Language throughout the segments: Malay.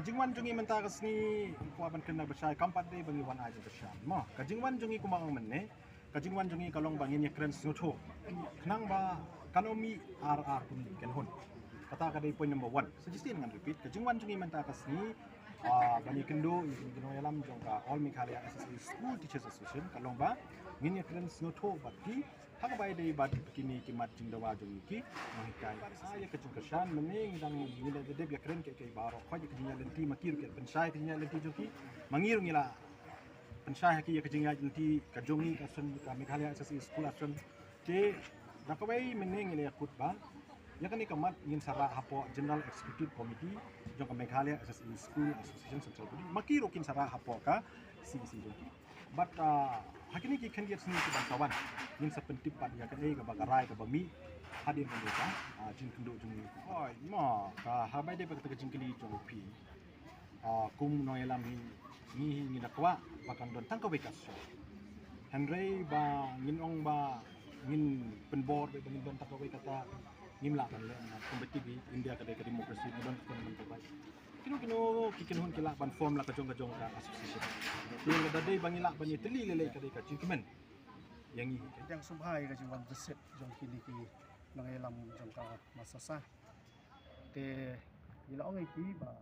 kajingwan jungi menta kasni kuaban kena bersai kampat dei bangi wan aja bersai ma kajingwan jungi kumang menne kajingwan jungi kalong bangin ya keren snotho kenang ba kanomi RR kun ken hon kata kadai point number 1 suggestion dengan repeat kajingwan jungi menta kasni bangi kendo ingin yalam jongka all Meghalaya SSA School Teachers Association kalong ba ngin ya keren snotho bati hak bai dei bat kini kimat jingdawa jungi ki mahikai saya kejungkesan mening dan ngila dede ya keren ke baro khoj kejinya lenti makir ke pensai kejinya lenti joki mangir ngila pensai haki ya kejinya lenti kajongi kasun ka Meghalaya SSA School asun te nakabai mening ngila yakut ba ya kan ikamat ingin sara hapo General Executive Committee jong ka Meghalaya SSA School Association Central Body makiro kin sara hapo ka CBC joki but hakini ki kan dia sini ke bangsawan ingin sepentip pat ya kan ka bagarai ka bami hadir mereka jin kendo jung oi ma ka habai de pakata jing kili jong pi kum no elam ni ni dakwa bakan don tangka bekas Henry ba ngin ong ba ngin penbor be ngin don tangka kata ngim la kan le kompetitif India ka demokrasi don kan mencoba kino kikinhon kila ban form la kajong ka association yung dadai bangila banyi teli lele ka jingkemen yang subhay ka jing visit jong kini ki nangelam jong ka masasa te ila ong ki ba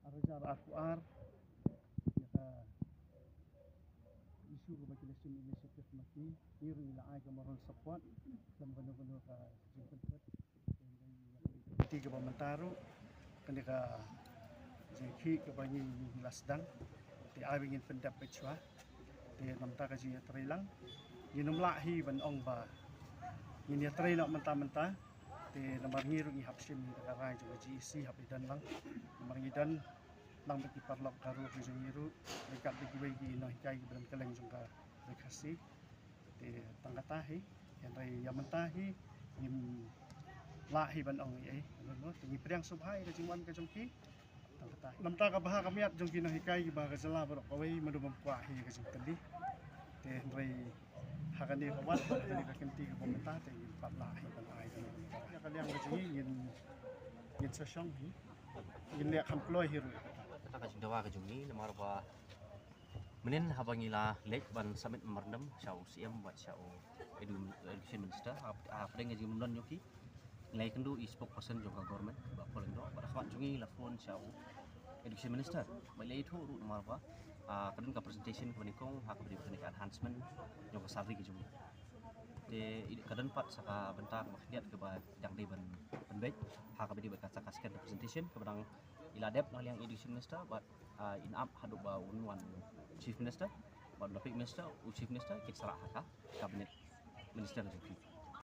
arajar akuar ya ka isu ko bakilation initiative maki iru ila ay ka moral support lam gano ka jingpet tiga pementaru ketika jeki ke banyi lasdang ti ay ingin pendap pecua ti namta ka jiya trilang yinumla hi ban ong ba yin ya trila menta ti namar ngiru ni hapsim ni karai jo GC hapidan lang namar ngidan lang bagi parlok karu ki ngiru dekat di bagi no kai ban keleng jong ka rekasi ti tangkatahi yan ray yamentahi yin lahi ban ong ai no ti priang subhai ka jingwan ka jongki namta ka baha kami at jong kinahikai ba ka sala baro kawai madumam kwahi ka jong tali te ray hakani kawat ni ka kinti ka pamenta te patlahi ban ai ya kaliang ka jingi yin sa syong hi yin le employ hiru kata ka jingdawa ka jungi namar ba menin habangila lek ban summit memardam syau CM buat syau education minister apa dengan jing non yoki ngai kendu i spokesperson jong ka government ba poleng do pada khawat jungi la phone syau education minister balai itu ru nomor ba kadun ka presentation ko nikong hak beri enhancement jong ka salary ki jungi de kadun pat saka bentak makhniat ke ba dang de ban penbek hak beri ba ka skan presentation ke badang iladep no yang education minister but in up hadu ba one chief minister ba deputy minister chief minister kit sarah haka cabinet minister joki